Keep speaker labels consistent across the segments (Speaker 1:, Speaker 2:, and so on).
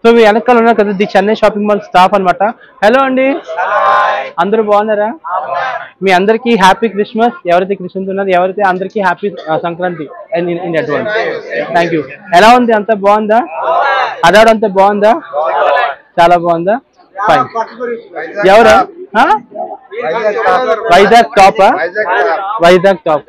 Speaker 1: So మీ వెనకాల ఉన్నారు కదా the Chennai shopping mall staff అనమాట. హలో అండి, అందరూ బాగున్నారా? మీ అందరికీ హ్యాపీ క్రిస్మస్. ఎవరైతే క్రిస్మస్ ఉన్నారో ఎవరైతే అందరికీ happy Sankranti in advance. Thank you. ఎలా ఉంది? అంతా బాగుందా? అదాడు అంతా బాగుందా? చాలా బాగుందా? ఫైన్. ఎవరు? Vizag top. Vizag top.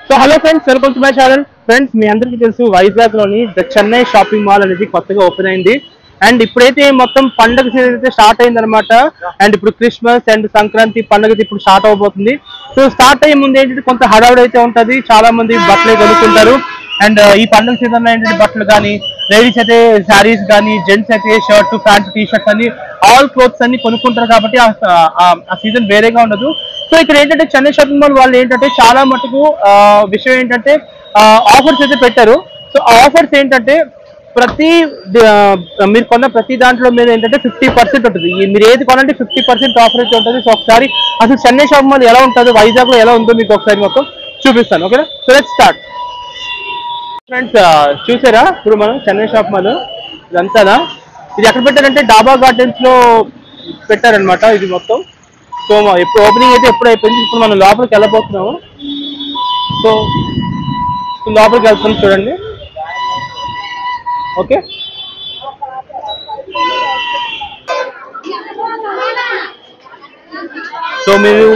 Speaker 1: So hello friends, welcome to my channel. Friends, మీ అందరికీ తెలుసు వైజాగ్ లోని ద చెన్నై షాపింగ్ మాల్ అనేది కొత్తగా ఓపెన్ అయింది. అండ్ ఇప్పుడైతే మొత్తం పండుగ సీజన్ అయితే స్టార్ట్ అయింది అనమాట. అండ్ ఇప్పుడు క్రిస్మస్ అండ్ సంక్రాంతి పండుగ ఇప్పుడు స్టార్ట్ అవబోతుంది. సో స్టార్ట్ అయ్యే ముందు ఏంటంటే కొంత హడావుడి అయితే ఉంటుంది. చాలా మంది బట్టలు కొనుక్కుంటారు. అండ్ ఈ పండుగ సీజన్ లో ఏంటంటే బట్టలు కానీ, లేడీస్ అయితే శారీస్ కానీ, జెంట్స్ అయితే షర్ట్ ప్యాంట్ టీ షర్ట్స్ అన్ని ఆల్ క్లోత్స్ అన్ని కొనుక్కుంటారు కాబట్టి ఆ సీజన్ వేరేగా ఉండదు. సో ఇక్కడ ఏంటంటే చెన్నై షాపింగ్ మాల్ వాళ్ళు ఏంటంటే చాలా మటుకు విషయం ఏంటంటే ఆఫర్స్ అయితే పెట్టారు. సో ఆఫర్స్ ఏంటంటే మీరు కొన్న ప్రతి దాంట్లో మీద ఏంటంటే 50% ఉంటుంది. మీరు ఏది కొనంటే 50% ఆఫర్ అయితే ఉంటుంది. సో ఒకసారి అసలు చెన్నై షాపింగ్ మాల్ ఎలా ఉంటుందో, వైజాగ్ లో ఎలా ఉందో మీకు ఒకసారి మొత్తం చూపిస్తాను. ఓకేనా? So let's start. ఫ్రెండ్స్, చూసారా ఇప్పుడు మనం చెన్నై షాప్ మాల్ ఇదంతానా? ఇది ఎక్కడ పెట్టారంటే డాబా గార్డెన్స్ లో పెట్టారనమాట ఇది మొత్తం. సో ఎప్పుడు ఓపెనింగ్ అయితే ఎప్పుడు అయిపోయింది. ఇప్పుడు మనం లోపలికి వెళ్ళబోతున్నాము. సో లోపలికి వెళ్తున్నాం చూడండి. ఓకే, సో మీరు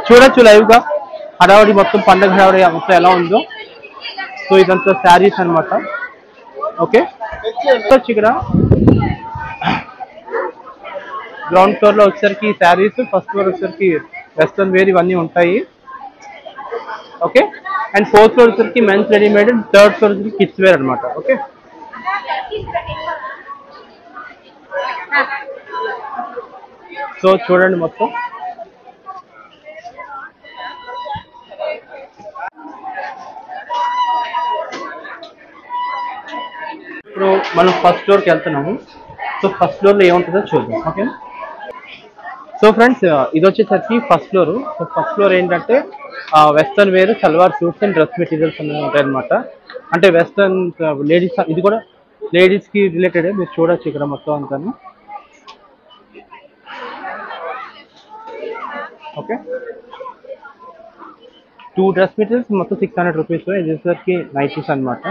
Speaker 1: చూడొచ్చు లైవ్ గా హడావడి మొత్తం పండగ హడావడి మొత్తం ఎలా ఉందో. సో ఇదంతా శారీస్ అనమాట. ఓకే, ఇక్కడ గ్రౌండ్ ఫ్లోర్ లో వచ్చేసరికి శారీస్, ఫస్ట్ ఫ్లోర్ వచ్చేసరికి వెస్ట్రన్ వేర్ ఇవన్నీ ఉంటాయి. ఓకే, అండ్ ఫోర్త్ ఫ్లోర్ వచ్చేసరికి మెన్స్ రెడీమేడ్, థర్డ్ ఫ్లోర్ వచ్చేసరికి కిడ్స్ వేర్ అనమాట. ఓకే, సో చూడండి మొత్తం. ఇప్పుడు మనం ఫస్ట్ ఫ్లోర్కి వెళ్తున్నాము. సో ఫస్ట్ ఫ్లోర్లో ఏముంటుందో చూద్దాం. ఓకే, సో ఫ్రెండ్స్, ఇది వచ్చేసరికి first floor. So first floor ఏంటంటే western wear, salwar suits and dress materials అనేవి ఉంటాయి అనమాట. అంటే వెస్ట్రన్ లేడీస్, ఇది కూడా లేడీస్కి రిలేటెడ్. మీరు చూడొచ్చు ఇక్కడ మొత్తం అంతాను. ఓకే, 2 డ్రెస్ మెటీరియల్స్ మొత్తం 600 రూపీస్. ఇది వచ్చేసరికి నైటీస్ అనమాట.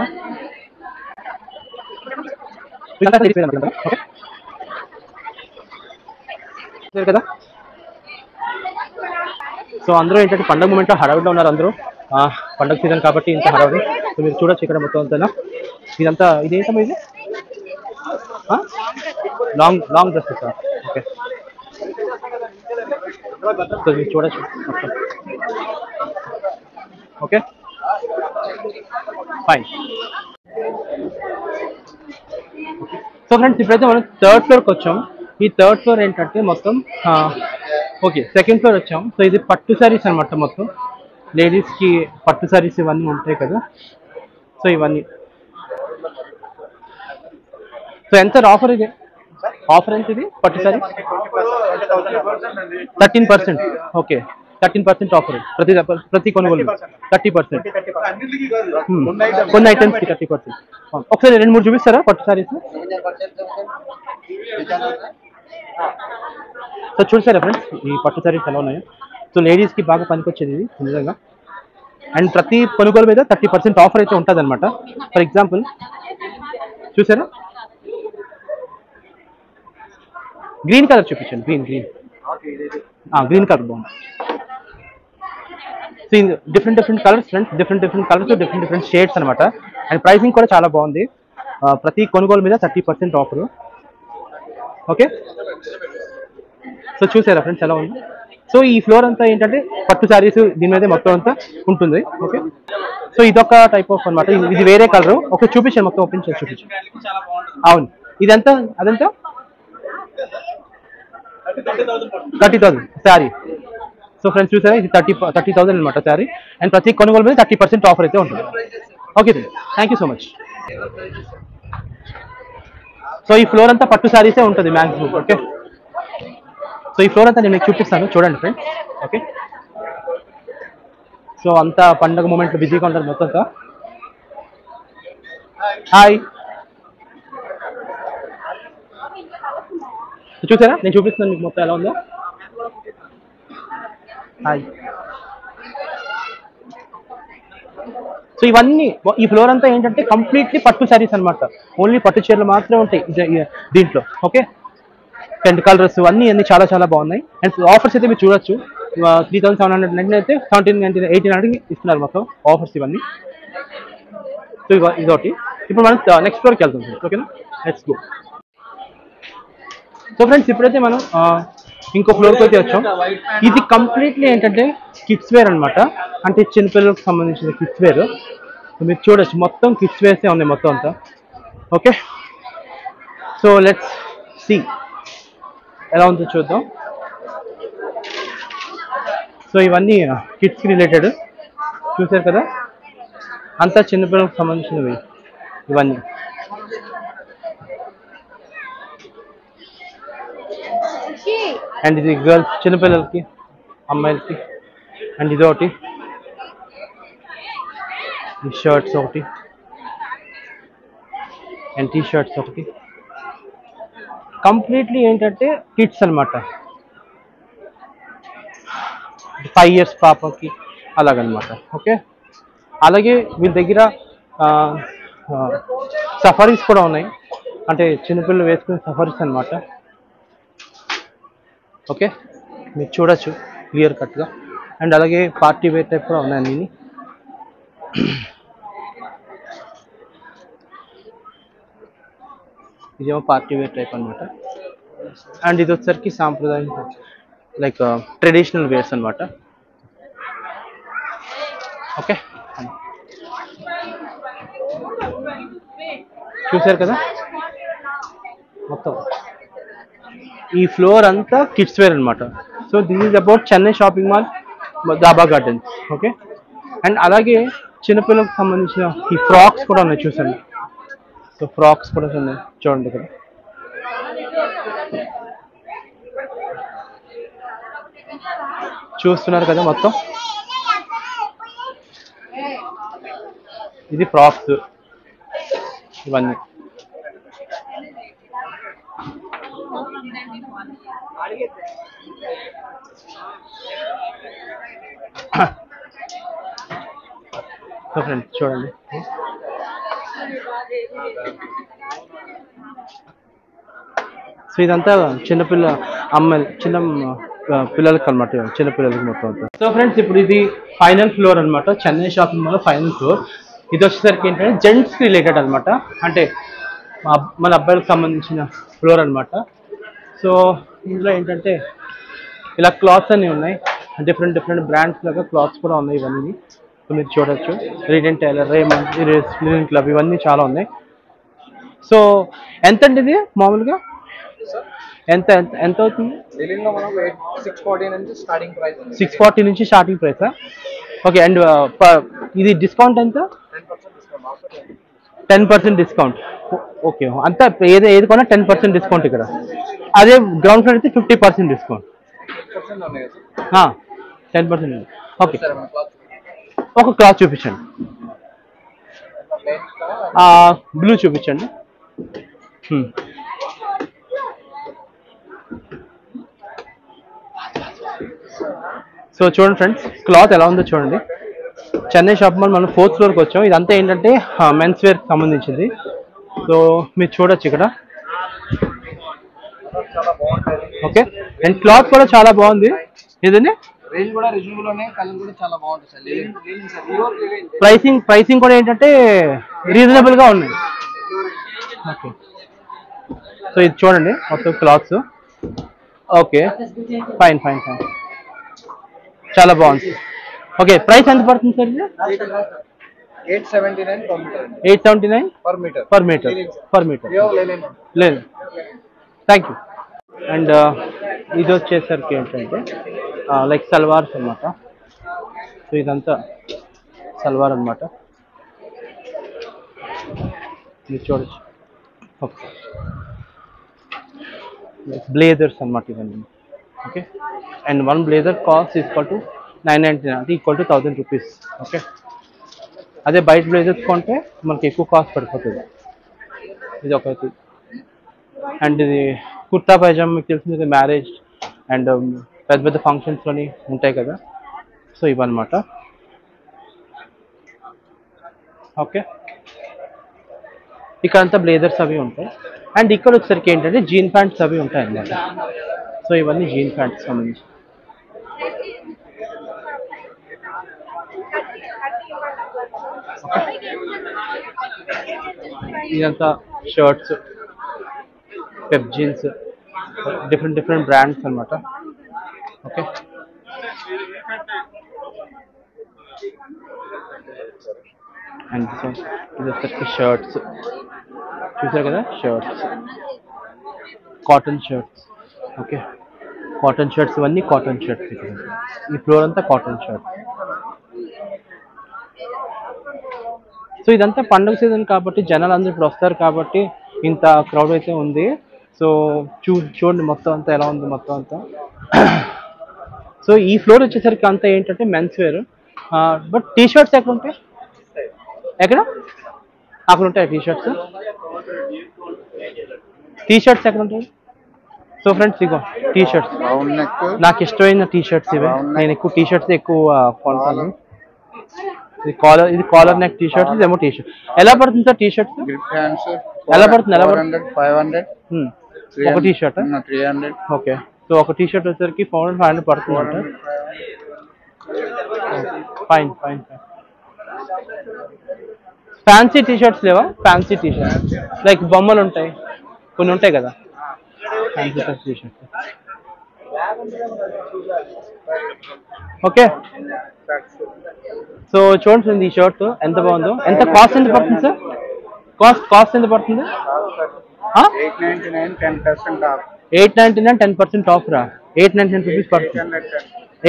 Speaker 1: కదా, సో అందరూ ఏంటంటే పండుగ మూమెంట్లో హడావిడిలో ఉన్నారు అందరూ. పండుగ సీజన్ కాబట్టి ఇంత హడావిడి. సో మీరు చూడొచ్చు ఇక్కడ మొత్తం అంతా. ఇదంతా ఇదేంటమ్మా? ఇది లాంగ్ డ్రెస్సెస్. ఓకే, సో మీరు చూడొచ్చు మొత్తం. Okay, fine. సో ఫ్రెండ్స్, ఇప్పుడైతే మనం థర్డ్ ఫ్లోర్కి వచ్చాం. ఈ థర్డ్ ఫ్లోర్ ఏంటంటే మొత్తం ఓకే, సెకండ్ ఫ్లోర్ వచ్చాం. సో ఇది పట్టు శారీస్ అనమాట. మొత్తం లేడీస్కి పట్టు శారీస్ ఇవన్నీ ఉంటాయి కదా. సో ఇవన్నీ. సో ఎంత ఆఫర్ ఇది? ఆఫర్ ఎంత ఇది పట్టు శారీ? 13%. ఓకే, 13% ఆఫర్ ప్రతి కొనుగోలు 30%. కొన్ని ఐటమ్స్కి 30%. ఒకసారి 2-3 చూపిస్తారా పట్టు శారీస్? సో చూసారా ఫ్రెండ్స్ ఈ పట్టు శారీస్ ఎలా ఉన్నాయో. సో లేడీస్కి బాగా పనికొచ్చేది ఇది నిజంగా. అండ్ ప్రతి కొనుగోలు మీద 30% ఆఫర్ అయితే ఉంటుంది అనమాట. ఫర్ ఎగ్జాంపుల్ చూసారా, గ్రీన్ కలర్ చూపించండి. గ్రీన్ కలర్ బాగుంది. So different colours friends, different colours, different shades అనమాట. అండ్ ప్రైసింగ్ కూడా చాలా బాగుంది. ప్రతి కొనుగోలు మీద 30% ఆఫర్. ఓకే, సో చూసారా ఫ్రెండ్స్ ఎలా ఉంది. సో ఈ ఫ్లోర్ అంతా ఏంటంటే పట్టు శారీస్ దీని మీద మొత్తం అంతా ఉంటుంది. ఓకే, సో ఇదొక టైప్ ఆఫ్ అనమాట. ఇది వేరే కలర్. ఓకే, చూపించండి మొత్తం ఓపెన్ చేసి చూపించండి. అవును, ఇదంతా అదంతా 30,000 శారీ. సో ఫ్రెండ్స్ చూసారా, ఇది 30,000 అనమాట శారీ. అండ్ ప్రతి కొనుగోలు మీద 30% ఆఫర్ అయితే ఉంటుంది. Okay thank you so much. So ఈ ఫ్లోర్ అంతా పట్టు శారీసే ఉంటుంది మ్యాక్సిమం. ఓకే, సో ఈ ఫ్లోర్ అంతా నేను మీకు చూపిస్తాను, చూడండి ఫ్రెండ్స్. ఓకే, సో అంతా పండగ మూమెంట్లో బిజీగా ఉంటుంది మొత్తం అంతా. హాయ్, చూసారా నేను చూపిస్తున్నాను మీకు మొత్తం ఎలా ఉందో. హాయ్. సో ఇవన్నీ ఈ ఫ్లోర్ అంతా ఏంటంటే కంప్లీట్లీ పట్టు శారీస్ అనమాట. ఓన్లీ పట్టు చీరలు మాత్రమే ఉంటాయి దీంట్లో. ఓకే, 10 కలర్స్ అన్నీ చాలా చాలా బాగున్నాయి. అండ్ ఆఫర్స్ అయితే మీరు చూడొచ్చు. 3,799 అయితే 1,790, 1,800 ఇస్తున్నారు మొత్తం ఆఫర్స్ ఇవన్నీ. సో ఇదొకటి. ఇప్పుడు మనం నెక్స్ట్ ఫ్లోర్కి వెళ్తాం. ఓకేనా, లెట్స్ గో. సో ఫ్రెండ్స్ ఇప్పుడైతే మనం ఇంకో ఫ్లోర్కి అయితే వచ్చాం. ఇది కంప్లీట్లీ ఏంటంటే కిడ్స్ వేర్ అనమాట. అంటే చిన్నపిల్లలకు సంబంధించిన కిడ్స్ వేర్. మీరు చూడొచ్చు మొత్తం కిడ్స్ వేర్సే ఉన్నాయి మొత్తం అంతా. ఓకే, సో లెట్స్ సీ ఎలా ఉందో చూద్దాం. సో ఇవన్నీ కిడ్స్కి రిలేటెడ్ చూసారు కదా, అంతా చిన్నపిల్లలకు సంబంధించినవి ఇవన్నీ. అండ్ ఇది గర్ల్స్ చిన్నపిల్లలకి, అమ్మాయిలకి. అండ్ ఇది ఒకటి, ఈ షర్ట్స్ ఒకటి, అండ్ టీ షర్ట్స్ ఒకటి. కంప్లీట్లీ ఏంటంటే కిడ్స్ అనమాట. 5 years పాపకి అలాగనమాట. ఓకే, అలాగే వీళ్ళ దగ్గర సఫారీస్ కూడా ఉన్నాయి. అంటే చిన్నపిల్లలు వేసుకునే సఫారీస్ అనమాట. ఓకే, మీరు చూడొచ్చు క్లియర్ కట్గా. అండ్ అలాగే పార్టీ వేర్ టైప్ కూడా ఉన్నాయి అన్నీ. ఇదేమో పార్టీ వేర్ టైప్ అనమాట. అండ్ ఇది వచ్చేసరికి సాంప్రదాయం, లైక్ ట్రెడిషనల్ వేర్స్ అనమాట. ఓకే, చూసారు కదా మొత్తం ఈ ఫ్లోర్ అంతా కిడ్స్ వేర్ అనమాట. So this is about Chennai shopping mall dhaba gardens. Okay, and అలాగే చిన్నపిల్లలకు సంబంధించిన ఈ ఫ్రాక్స్ కూడా ఉన్నాయి చూసండి. సో ఫ్రాక్స్ కూడా ఉన్నాయి చూడండి ఇక్కడ. చూస్తున్నారు కదా మొత్తం ఇది ఫ్రాక్స్ ఇవన్నీ. సో ఫ్రెండ్స్ చూడండి, సో ఇదంతా చిన్నపిల్ల అమ్మాయిలు, చిన్న పిల్లలకి అనమాట, చిన్నపిల్లలకి మొత్తం అంతా. సో ఫ్రెండ్స్ ఇప్పుడు ఇది ఫైనల్ ఫ్లోర్ అనమాట, Chennai shopping mall final floor. ఇది వచ్చేసరికి ఏంటంటే జెంట్స్కి రిలేటెడ్ అనమాట. అంటే మన అబ్బాయిలకు సంబంధించిన ఫ్లోర్ అనమాట. సో ఇందులో ఏంటంటే ఇలా క్లాత్స్ అన్నీ ఉన్నాయి, డిఫరెంట్ డిఫరెంట్ బ్రాండ్స్ లాగా క్లాత్స్ కూడా ఉన్నాయి ఇవన్నీ. సో మీరు చూడొచ్చు, రీడెన్ టైలర్, రేమండ్, లినన్ క్లబ్ ఇవన్నీ చాలా ఉన్నాయి. సో ఎంత అండి ఇది మామూలుగా, ఎంత ఎంత ఎంత అవుతుంది? 640 నుంచి స్టార్టింగ్ ప్రైసా? ఓకే, అండ్ ఇది డిస్కౌంట్ ఎంత? 10% డిస్కౌంట్. ఓకే, అంతా ఏది కొన్నా 10% డిస్కౌంట్ ఇక్కడ. అదే గ్రౌండ్ ఫ్లోర్ అయితే 50% డిస్కౌంట్. 10%. ఓకే, ఒక క్లాత్ చూపించండి, బ్లూ చూపించండి. సో చూడండి ఫ్రెండ్స్, క్లాత్ ఎలా ఉందో చూడండి. చెన్నై షాపింగ్ మాల్ మనం 4th ఫ్లోర్కి వచ్చాం. ఇదంతా ఏంటంటే మెన్స్ వేర్కి సంబంధించింది. సో మీరు చూడొచ్చు ఇక్కడ. ఓకే, అండ్ క్లాత్ కూడా చాలా బాగుంది. ఇదండి
Speaker 2: రేంజ్ కూడా రీజనబుల్ ఉన్నాయి, కలర్ కూడా చాలా బాగుంటుంది.
Speaker 1: ప్రైసింగ్ కూడా ఏంటంటే రీజనబుల్ గా ఉన్నాయి. ఓకే, సో ఇది చూడండి మొత్తం clothes. Okay, fine fine fine, చాలా బాగుంది. ఓకే, ప్రైస్ ఎంత పడుతుంది సార్ ఇది?
Speaker 2: 879 per meter.
Speaker 1: 879 per meter. లేదు, థ్యాంక్ యూ. అండ్ ఇది వచ్చేసరికి ఏంటంటే లైక్ సల్వార్స్ అనమాట. సో ఇదంతా సల్వార్ అనమాట, మీరు చూడొచ్చు. ఓకే, బ్లేజర్స్ అనమాట ఇవన్నీ. Okay, and one blazer cost equal to 999, అంటే ఈక్వల్ టు 1000 రూపీస్. ఓకే, అదే బయట బ్లేజర్స్ కొంటే మనకి ఎక్కువ కాస్ట్ పడిపోతుంది. ఇది ఒకటి. అండ్ ఇది కుర్తా పైజామా మీకు తెలిసింది, మ్యారేజ్ అండ్ పెద్ద పెద్ద ఫంక్షన్స్లోని ఉంటాయి కదా, సో ఇవన్నమాట. ఓకే, ఇక్కడ అంతా బ్లేజర్స్ అవి ఉంటాయి. అండ్ ఇక్కడ వచ్చేసరికి ఏంటంటే జీన్ ప్యాంట్స్ అవి ఉంటాయి అన్నమాట. సో ఇవన్నీ జీన్ ప్యాంట్స్ సంబంధించి. ఇదంతా shirts, Pepe jeans, different brands అనమాట. ఓకే, అండ్ ఇది వచ్చేసరికి షర్ట్స్ చూసారు కదా, shirts, cotton shirts. Okay, cotton shirts, ఇవన్నీ కాటన్ షర్ట్స్. ఈ ఫ్లోర్ అంతా కాటన్ షర్ట్స్. సో ఇదంతా పండుగ సీజన్ కాబట్టి జనాలు అందరూ ఇప్పుడు వస్తారు కాబట్టి ఇంత క్రౌడ్ అయితే ఉంది. సో చూడండి మొత్తం అంతా ఎలా ఉంది మొత్తం అంతా. సో ఈ ఫ్లోర్ వచ్చేసరికి అంతా ఏంటంటే men's wear. But T shirts ఎక్కడ ఉంటాయి? ఎక్కడ? అక్కడ ఉంటాయి టీ షర్ట్స్. టీ షర్ట్స్ ఎక్కడ ఉంటాయి? సో ఫ్రెండ్స్ ఇగో టీ షర్ట్స్, నాకు ఇష్టమైన టీ షర్ట్స్ ఇవి. నేను ఎక్కువ టీ షర్ట్స్ ఎక్కువ కొంటాను. ఇది కాలర్ నెక్ టీ షర్ట్స్, ఇదేమో టీ షర్ట్. ఎలా పడుతుంది సార్ టీ షర్ట్స్? ఎలా పడుతుంది?
Speaker 2: 500
Speaker 1: ఒక టీ షర్ట్
Speaker 2: 300.
Speaker 1: ఓకే, సో ఒక టీ షర్ట్ వచ్చేసరికి 400-500 పడుతుంది అంట. ఫైన్. ఫ్యాన్సీ టీ షర్ట్స్ లేవా? ఫ్యాన్సీ టీ షర్ట్స్ లైక్ బొమ్మలు ఉంటాయి, కొన్ని ఉంటాయి కదా fancy T shirts. Okay, so చూడండి ఈ షర్ట్ ఎంత బాగుందో. ఎంత కాస్ట్ ఎంత పడుతుంది సార్? కాస్ట్ ఎంత పడుతుంది? 899 10% ఆఫ్ రా. 899 రూపీస్ పడుతుంది.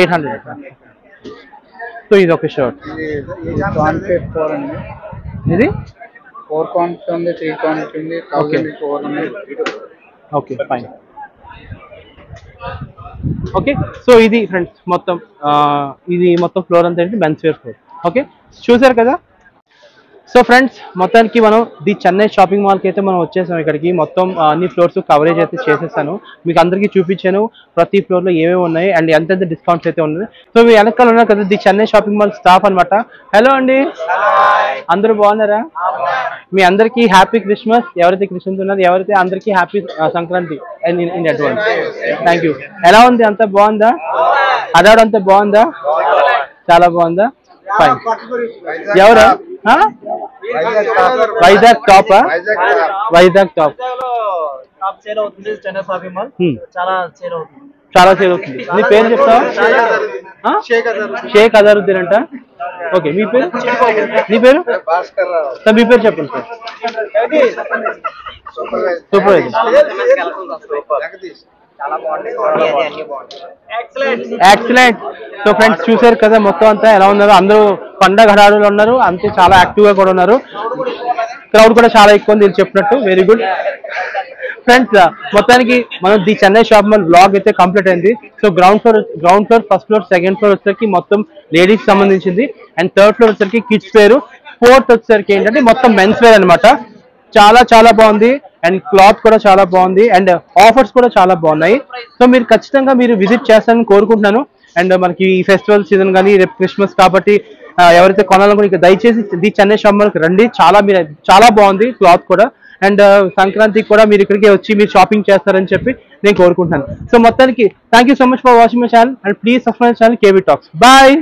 Speaker 1: 800. సో ఇది ఒక షర్ట్. ఇది
Speaker 2: 4 కాంట్ ఉంది, 3 కాంట్ ఉంది, 1004 ఉంది.
Speaker 1: Okay fine. ఓకే, సో ఇది ఫ్రెండ్స్ మొత్తం ఇది మొత్తం ఫ్లోర్ అంతా ఏంటి మెన్స్ వేర్ ఫ్లోర్. ఓకే, చూసారు కదా. సో ఫ్రెండ్స్ మొత్తానికి మనం ది చెన్నై షాపింగ్ మాల్కి అయితే మనం వచ్చేసాం. ఇక్కడికి మొత్తం అన్ని ఫ్లోర్స్ కవరేజ్ అయితే చేసేసాను, మీకు అందరికీ చూపించాను ప్రతి ఫ్లోర్లో ఏమేమి ఉన్నాయి అండ్ ఎంతెంత డిస్కౌంట్స్ అయితే ఉన్నాయి. సో మీ వెనకాల ఉన్నారు కదా the Chennai shopping mall staff అనమాట. హలో అండి, అందరూ బాగున్నారా? మీ అందరికీ హ్యాపీ క్రిస్మస్. ఎవరైతే క్రిస్మస్ ఉన్నారో ఎవరైతే అందరికీ happy Sankranti in advance. Thank you. ఎలా ఉంది? అంతా బాగుందా? అదాడు అంతా బాగుందా? చాలా బాగుందా? ఫైన్. ఎవరు? Vizag top. Vizag top sale అవుతుంది చెన్నై షాపింగ్ మాల్. చాలా సేల్ అవుతుంది. నీ పేరు చెప్తావా? షేక్ అజరుద్దీన్ అంట. ఓకే, మీ పేరు? నీ పేరు? సార్ మీ పేరు చెప్పండి sir. Supervisor. Excellent. So friends చూసారు కదా మొత్తం అంతా ఎలా ఉన్నారు. అందరూ పండగ హడారులు ఉన్నారు, అంతే చాలా యాక్టివ్ గా కూడా ఉన్నారు. క్రౌడ్ కూడా చాలా ఎక్కువ ఉంది చెప్పినట్టు. వెరీ గుడ్ ఫ్రెండ్స్, మొత్తానికి మనం the Chennai shop mall blog అయితే కంప్లీట్ అయింది. So ground floor, first floor, second floor వచ్చేసరికి మొత్తం లేడీస్ సంబంధించింది అండ్ థర్డ్ ఫ్లోర్ వచ్చేసరికి కిడ్స్ వేర్, ఫోర్త్ వచ్చేసరికి ఏంటంటే మొత్తం మెన్స్ వేర్ అనమాట. చాలా బాగుంది అండ్ క్లాత్ కూడా చాలా బాగుంది అండ్ ఆఫర్స్ కూడా చాలా బాగున్నాయి. సో మీరు ఖచ్చితంగా మీరు విజిట్ చేస్తారని కోరుకుంటున్నాను. అండ్ మనకి ఈ ఫెస్టివల్ సీజన్ కానీ రేపు క్రిస్మస్ కాబట్టి ఎవరైతే కొనాలనుకుని ఇక దయచేసి ది చెన్నై షాప్ మాల్కి రండి. చాలా బాగుంది క్లాత్ కూడా అండ్ సంక్రాంతికి కూడా మీరు ఇక్కడికి వచ్చి మీరు షాపింగ్ చేస్తారని చెప్పి నేను కోరుకుంటున్నాను. సో మొత్తానికి thank you so much for watching my channel and please subscribe channel KV talks. Bye.